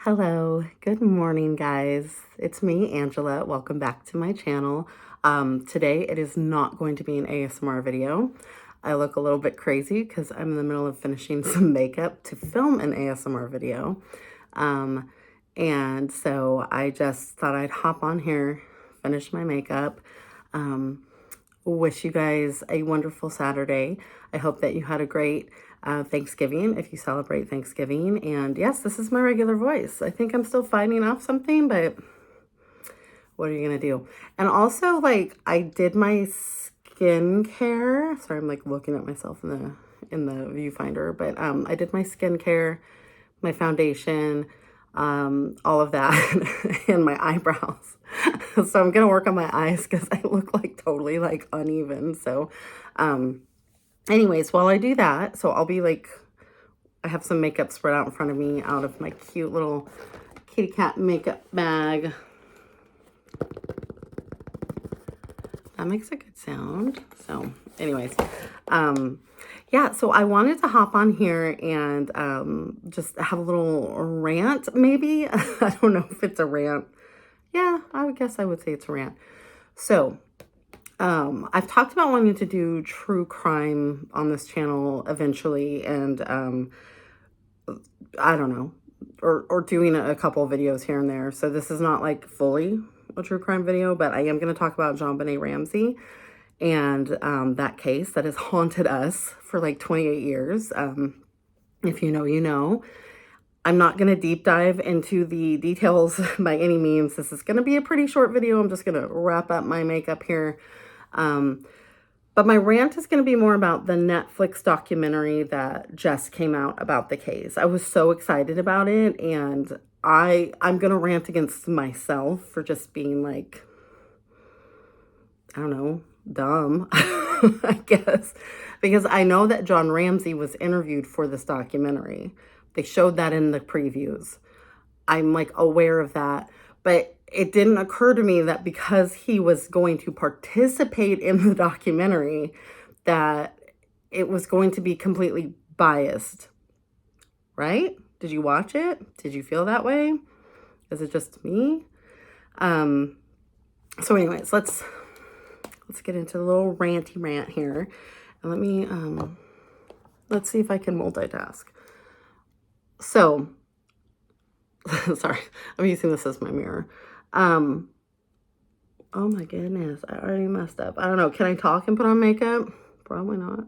Hello, good morning, guys. It's me, Angela. Welcome back to my channel. Today it is not going to be an ASMR video. I look a little bit crazy because I'm in the middle of finishing some makeup to film an ASMR video. And so I just thought I'd hop on here, finish my makeup. Wish you guys a wonderful Saturday. I hope that you had a great Thanksgiving, if you celebrate Thanksgiving. And yes, this is my regular voice. I think I'm still fighting off something, but what are you gonna do? And also, like, I did my skincare. Sorry, I'm like looking at myself in the viewfinder, but I did my skincare, my foundation, all of that, and my eyebrows. So I'm gonna work on my eyes because I look like totally like uneven. So anyways, while I do that, so I'll be like, I have some makeup spread out in front of me out of my cute little kitty cat makeup bag. That makes a good sound. So anyways, yeah, so I wanted to hop on here and just have a little rant, maybe. I don't know if it's a rant. Yeah, I would guess I would say it's a rant. So I've talked about wanting to do true crime on this channel eventually, and I don't know, or doing a couple of videos here and there. So this is not like fully a true crime video, but I am going to talk about JonBenet Ramsey and that case that has haunted us for like 28 years. If you know, you know. I'm not going to deep dive into the details by any means. This is going to be a pretty short video. I'm just going to wrap up my makeup here. But my rant is going to be more about the Netflix documentary that just came out about the case. I was so excited about it, and I'm going to rant against myself for just being like, I don't know, dumb, I guess. Because I know that John Ramsey was interviewed for this documentary. They showed that in the previews. I'm like aware of that. But it didn't occur to me that because he was going to participate in the documentary, that it was going to be completely biased. Right? Did you watch it? Did you feel that way? Is it just me? So anyways, let's get into the little ranty rant here. And let me, let's see if I can multitask. So, sorry, I'm using this as my mirror. Oh my goodness, I already messed up. I don't know, can I talk and put on makeup? Probably not.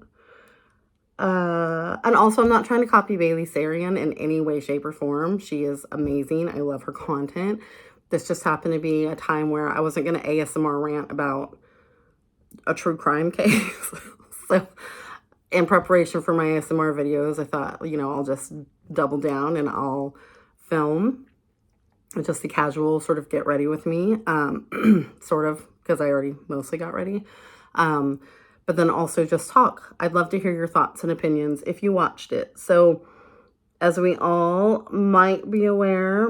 And also, I'm not trying to copy Bailey Sarian in any way, shape, or form. She is amazing. I love her content. This just happened to be a time where I wasn't going to ASMR rant about a true crime case. So in preparation for my ASMR videos, I thought, you know, I'll just double down and I'll film just the casual sort of get ready with me, sort of, because I already mostly got ready. But then also just talk. I'd love to hear your thoughts and opinions if you watched it. So as we all might be aware,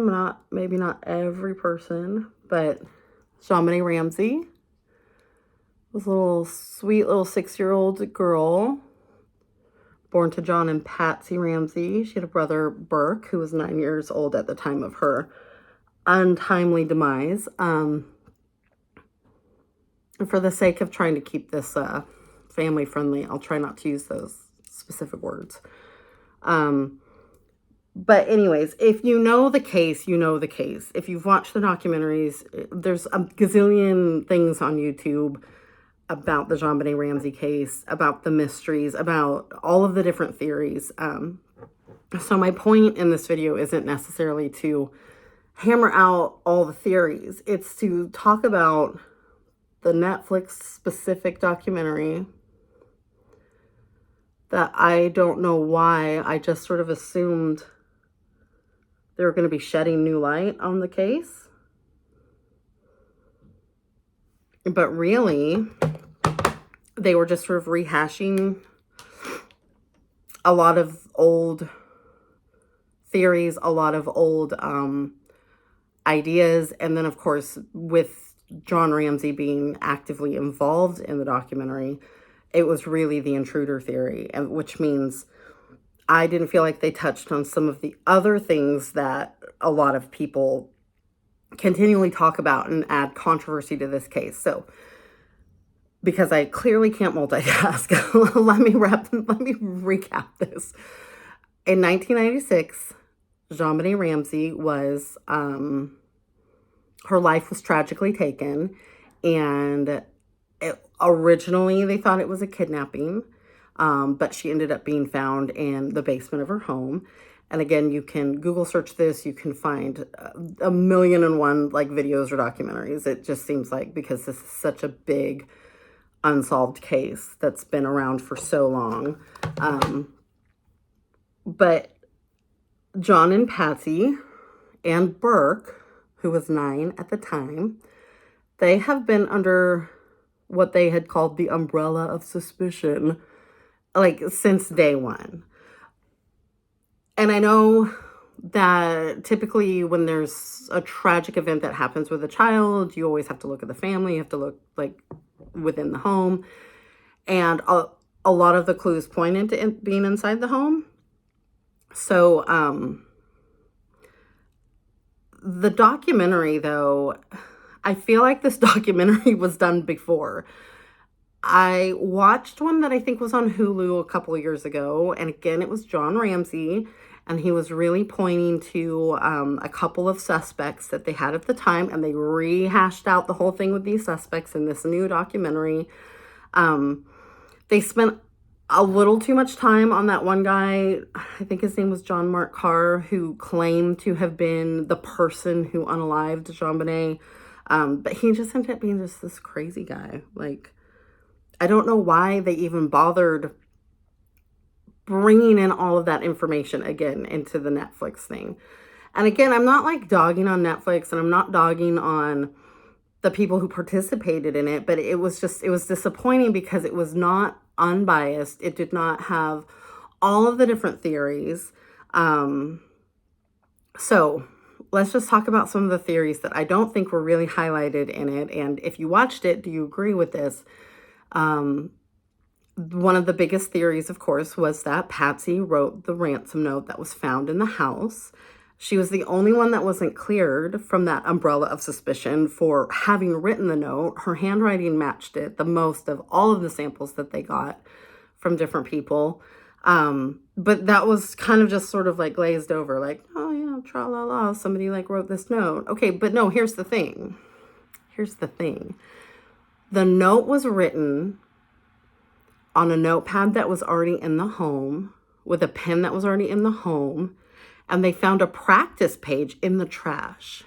maybe not every person, but JonBenet Ramsey was a little sweet little 6-year-old girl born to John and Patsy Ramsey. She had a brother, Burke, who was 9 years old at the time of her untimely demise. And for the sake of trying to keep this family friendly, I'll try not to use those specific words. But anyways, if you know the case, you know the case. If you've watched the documentaries, there's a gazillion things on YouTube about the JonBenet Ramsey case, about the mysteries, about all of the different theories. So my point in this video isn't necessarily to hammer out all the theories. It's to talk about the Netflix specific documentary that I don't know why I just sort of assumed they were going to be shedding new light on the case. But really, they were just sort of rehashing a lot of old theories, a lot of old ideas. And then, of course, with John Ramsey being actively involved in the documentary, it was really the intruder theory, and which means I didn't feel like they touched on some of the other things that a lot of people continually talk about and add controversy to this case. So, because I clearly can't multitask, let me recap this. In 1996, JonBenet Ramsey was, her life was tragically taken, and originally they thought it was a kidnapping, but she ended up being found in the basement of her home. And again, you can Google search this. You can find a million and one like videos or documentaries. It just seems like, because this is such a big unsolved case that's been around for so long. But John and Patsy and Burke, who was 9 at the time, they have been under what they had called the umbrella of suspicion, like, since day one. And I know that typically when there's a tragic event that happens with a child, you always have to look at the family. You have to look like within the home. And a lot of the clues pointed to being inside the home. So the documentary, though, I feel like this documentary was done before. I watched one that I think was on Hulu a couple of years ago. And again, it was John Ramsey. And he was really pointing to a couple of suspects that they had at the time. And they rehashed out the whole thing with these suspects in this new documentary. They spent a little too much time on that one guy. I think his name was John Mark Carr, who claimed to have been the person who unalived JonBenet. But he just ended up being just this crazy guy. Like, I don't know why they even bothered bringing in all of that information again into the Netflix thing. And again, I'm not like dogging on Netflix, and I'm not dogging on the people who participated in it, but it was disappointing because it was not unbiased. It did not have all of the different theories. So let's just talk about some of the theories that I don't think were really highlighted in it. And if you watched it, do you agree with this? One of the biggest theories, of course, was that Patsy wrote the ransom note that was found in the house. She was the only one that wasn't cleared from that umbrella of suspicion for having written the note. Her handwriting matched it the most of all of the samples that they got from different people. But that was kind of just sort of like glazed over, like, oh yeah, tra-la-la, somebody like wrote this note. Okay, but no, here's the thing. The note was written on a notepad that was already in the home, with a pen that was already in the home, and they found a practice page in the trash.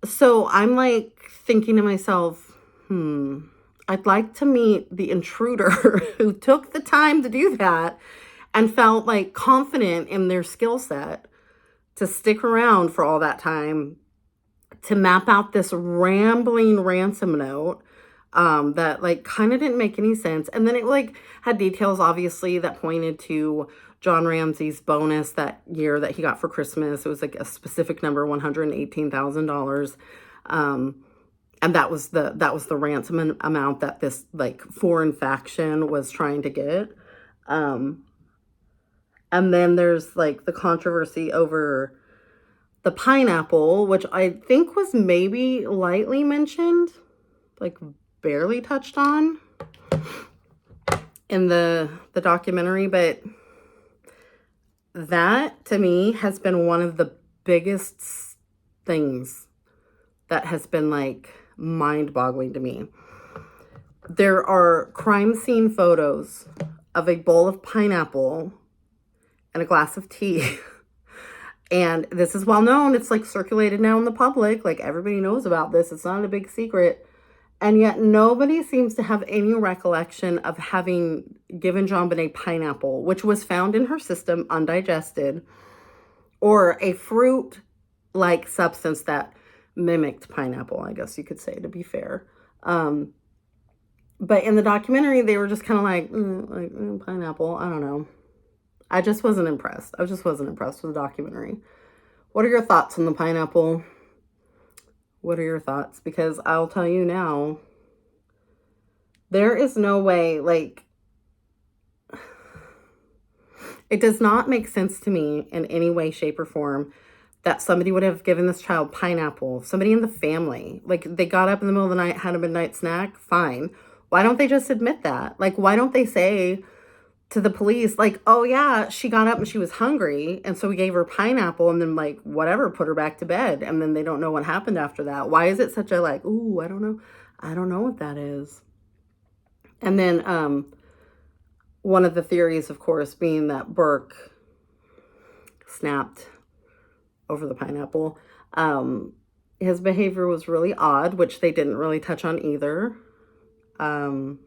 So I'm like thinking to myself, I'd like to meet the intruder who took the time to do that and felt like confident in their skill set to stick around for all that time to map out this rambling ransom note that like kind of didn't make any sense. And then it like had details, obviously, that pointed to John Ramsey's bonus that year that he got for Christmas. It was like a specific number, $118,000. And that was the ransom amount that this like foreign faction was trying to get. And then there's like the controversy over the pineapple, which I think was maybe lightly mentioned, like barely touched on in the documentary. But that to me has been one of the biggest things that has been like mind-boggling to me. There are crime scene photos of a bowl of pineapple and a glass of tea. And this is well known. It's like circulated now in the public. Like everybody knows about this. It's not a big secret. And yet nobody seems to have any recollection of having given JonBenet pineapple, which was found in her system undigested, or a fruit-like substance that mimicked pineapple, I guess you could say, to be fair. But in the documentary, they were just kind of like, pineapple. I don't know. I just wasn't impressed. I just wasn't impressed with the documentary. What are your thoughts on the pineapple? What are your thoughts? Because I'll tell you now, there is no way, like, it does not make sense to me in any way, shape, or form that somebody would have given this child pineapple, somebody in the family. Like, they got up in the middle of the night, had a midnight snack, fine. Why don't they just admit that? Like, why don't they say to the police, like, oh yeah, she got up and she was hungry, and so we gave her pineapple, and then, like, whatever, put her back to bed, and then they don't know what happened after that. Why is it such a, like, ooh, I don't know what that is. And then one of the theories, of course, being that Burke snapped over the pineapple. His behavior was really odd, which they didn't really touch on either. I'm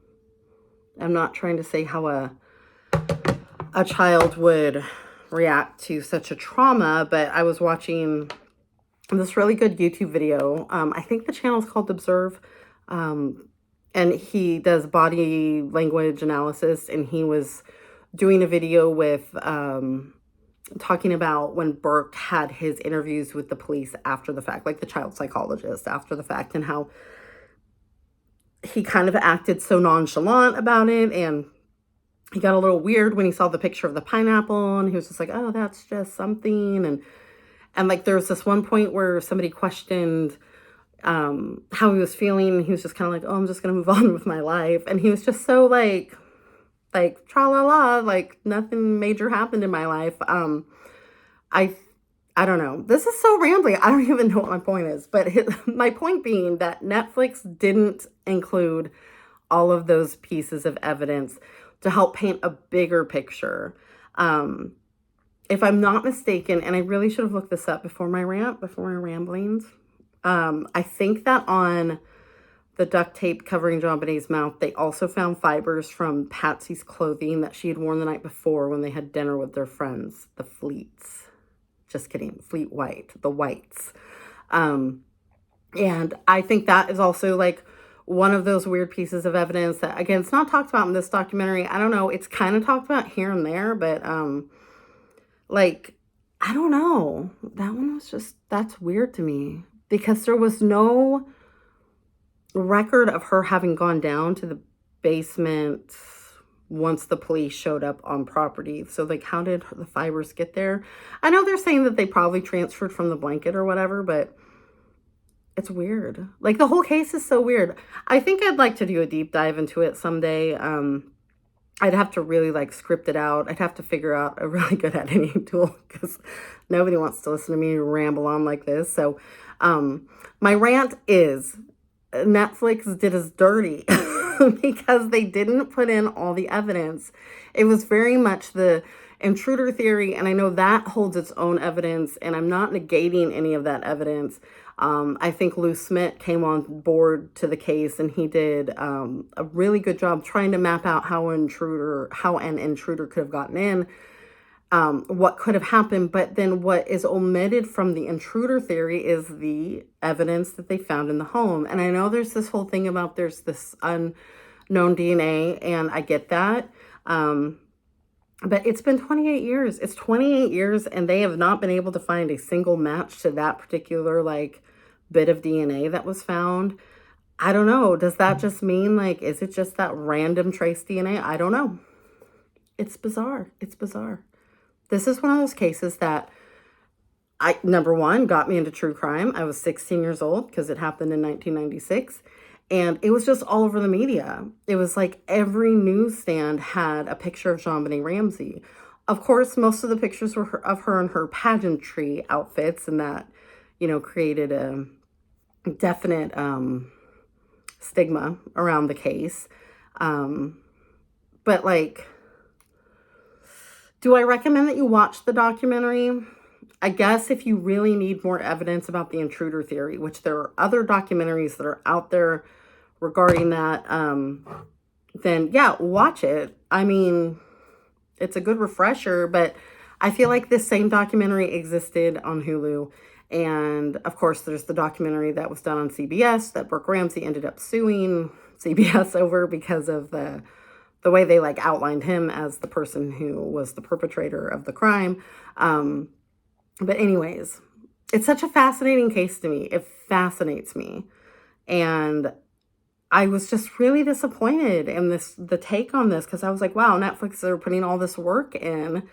not trying to say how a child would react to such a trauma, but I was watching this really good YouTube video. I think the channel is called Observe, and he does body language analysis, and he was doing a video with talking about when Burke had his interviews with the police after the fact, like the child psychologist after the fact, and how he kind of acted so nonchalant about it, and he got a little weird when he saw the picture of the pineapple, and he was just like, oh, that's just something. And like, there was this one point where somebody questioned how he was feeling, and he was just kind of like, oh, I'm just gonna move on with my life. And he was just so like tra-la-la, like nothing major happened in my life. I don't know. This is so rambly. I don't even know what my point is. But my point being that Netflix didn't include all of those pieces of evidence to help paint a bigger picture. If I'm not mistaken, and I really should have looked this up before my ramblings, I think that on the duct tape covering JonBenet's mouth, they also found fibers from Patsy's clothing that she had worn the night before when they had dinner with their friends, the Fleets. Just kidding, Fleet White, the Whites. And I think that is also like one of those weird pieces of evidence that, again, it's not talked about in this documentary. I don't know, it's kind of talked about here and there, but like, I don't know. That one was just, that's weird to me, because there was no record of her having gone down to the basement once the police showed up on property. So like, how did the fibers get there? I know they're saying that they probably transferred from the blanket or whatever, but it's weird. Like, the whole case is so weird. I think I'd like to do a deep dive into it someday. I'd have to really like script it out. I'd have to figure out a really good editing tool, because nobody wants to listen to me ramble on like this. So my rant is, Netflix did us dirty because they didn't put in all the evidence. It was very much the intruder theory, and I know that holds its own evidence, and I'm not negating any of that evidence. I think Lou Smith came on board to the case, and he did a really good job trying to map out how an intruder could have gotten in, what could have happened. But then what is omitted from the intruder theory is the evidence that they found in the home. And I know there's this whole thing about there's this unknown DNA, and I get that. But it's been 28 years. It's 28 years, and they have not been able to find a single match to that particular like bit of DNA that was found. I don't know. Does that just mean, like, is it just that random trace DNA? I don't know. It's bizarre. It's bizarre. This is one of those cases that number one, got me into true crime. I was 16 years old because it happened in 1996. And it was just all over the media. It was like every newsstand had a picture of JonBenet Ramsey. Of course, most of the pictures were of her in her pageantry outfits, and that, you know, created a definite stigma around the case. But like, do I recommend that you watch the documentary? I guess if you really need more evidence about the intruder theory, which there are other documentaries that are out there regarding that, then yeah, watch it. I mean, it's a good refresher, but I feel like this same documentary existed on Hulu. And of course, there's the documentary that was done on CBS that Burke Ramsey ended up suing CBS over because of the way they like outlined him as the person who was the perpetrator of the crime. But anyways, it's such a fascinating case to me. It fascinates me. And I was just really disappointed in the take on this, because I was like, wow, Netflix are putting all this work in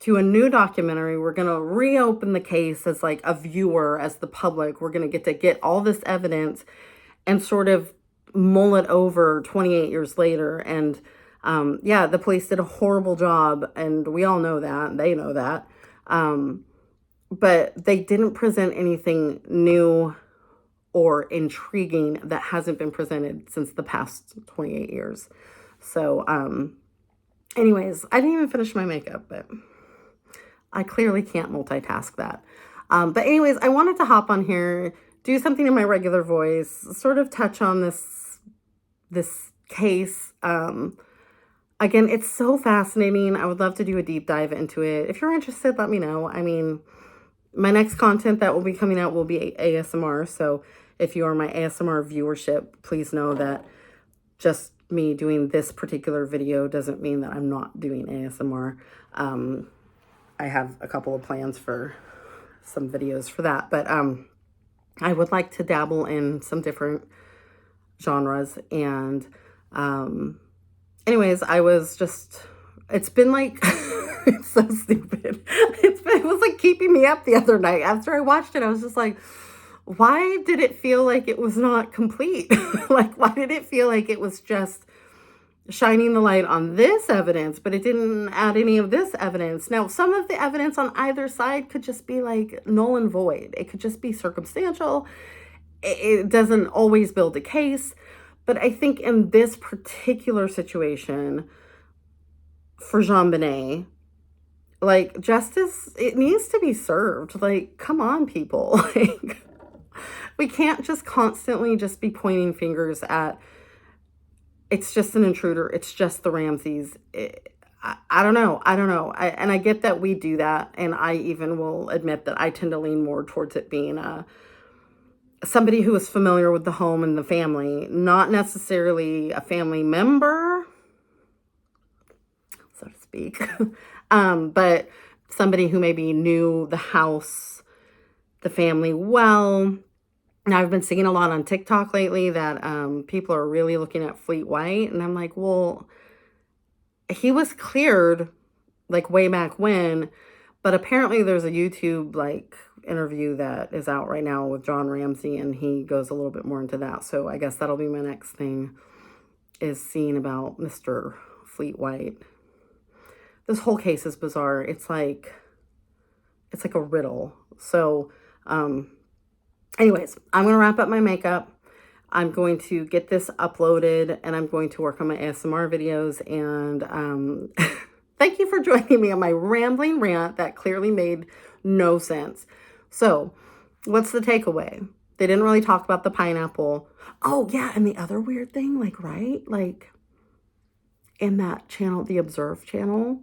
to a new documentary. We're going to reopen the case as like a viewer, as the public. We're going to get all this evidence and sort of mull it over 28 years later. And yeah, the police did a horrible job, and we all know that. They know that. But they didn't present anything new or intriguing that hasn't been presented since the past 28 years. So, anyways, I didn't even finish my makeup, but I clearly can't multitask that. But anyways, I wanted to hop on here, do something in my regular voice, sort of touch on this case. Again, it's so fascinating. I would love to do a deep dive into it. If you're interested, let me know. I mean, my next content that will be coming out will be ASMR. So if you are my ASMR viewership, please know that just me doing this particular video doesn't mean that I'm not doing ASMR. I have a couple of plans for some videos for that, but I would like to dabble in some different genres. And anyways, I was just, it's been like, it's so stupid. It was like keeping me up the other night. After I watched it, I was just like, why did it feel like it was not complete? Like, why did it feel like it was just shining the light on this evidence, but it didn't add any of this evidence? Now, some of the evidence on either side could just be like null and void. It could just be circumstantial. It doesn't always build a case. But I think in this particular situation for JonBenet, like, justice, it needs to be served. Like, come on, people. Like, we can't just constantly just be pointing fingers at, it's just an intruder. It's just the Ramseys. I don't know. And I get that we do that. And I even will admit that I tend to lean more towards it being somebody who is familiar with the home and the family, not necessarily a family member, so to speak, but somebody who maybe knew the house, the family well. Now, I've been seeing a lot on TikTok lately that people are really looking at Fleet White, and I'm like, well, he was cleared like way back when, but apparently there's a YouTube like interview that is out right now with John Ramsey, and he goes a little bit more into that. So I guess that'll be my next thing, is seeing about Mr. Fleet White. This whole case is bizarre. It's like a riddle. So anyways, I'm going to wrap up my makeup. I'm going to get this uploaded, and I'm going to work on my ASMR videos. And thank you for joining me on my rambling rant that clearly made no sense. So what's the takeaway? They didn't really talk about the pineapple. Oh, yeah. And the other weird thing, like, right? Like, in that channel, the Observe channel,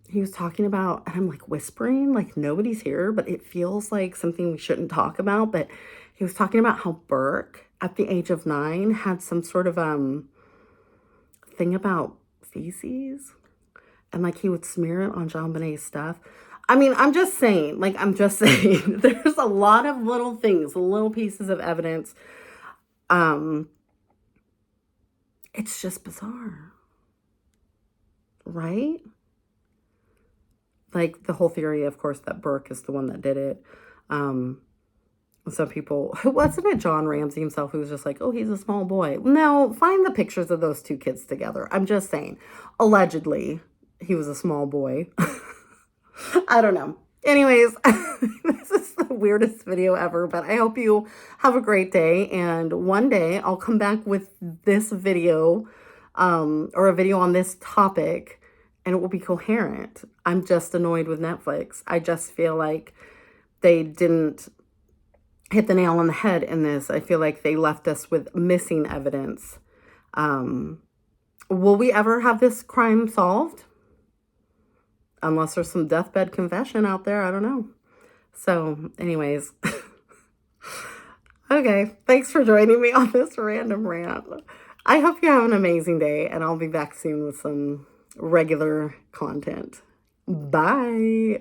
he was talking about, and I'm like whispering, like nobody's here, but it feels like something we shouldn't talk about. But he was talking about how Burke, at the age of 9, had some sort of thing about feces, and like he would smear it on JonBenet's stuff. I mean, I'm just saying, there's a lot of little things, little pieces of evidence. It's just bizarre, right? Like the whole theory, of course, that Burke is the one that did it. Some people, wasn't it John Ramsey himself who was just like, oh, he's a small boy? No, find the pictures of those two kids together. I'm just saying, allegedly, he was a small boy. I don't know. Anyways, this is the weirdest video ever, but I hope you have a great day. And one day I'll come back with this video, or a video on this topic, and it will be coherent. I'm just annoyed with Netflix. I just feel like they didn't hit the nail on the head in this. I feel like they left us with missing evidence. Will we ever have this crime solved? Unless there's some deathbed confession out there. I don't know. So anyways, okay. Thanks for joining me on this random rant. I hope you have an amazing day, and I'll be back soon with some regular content. Bye.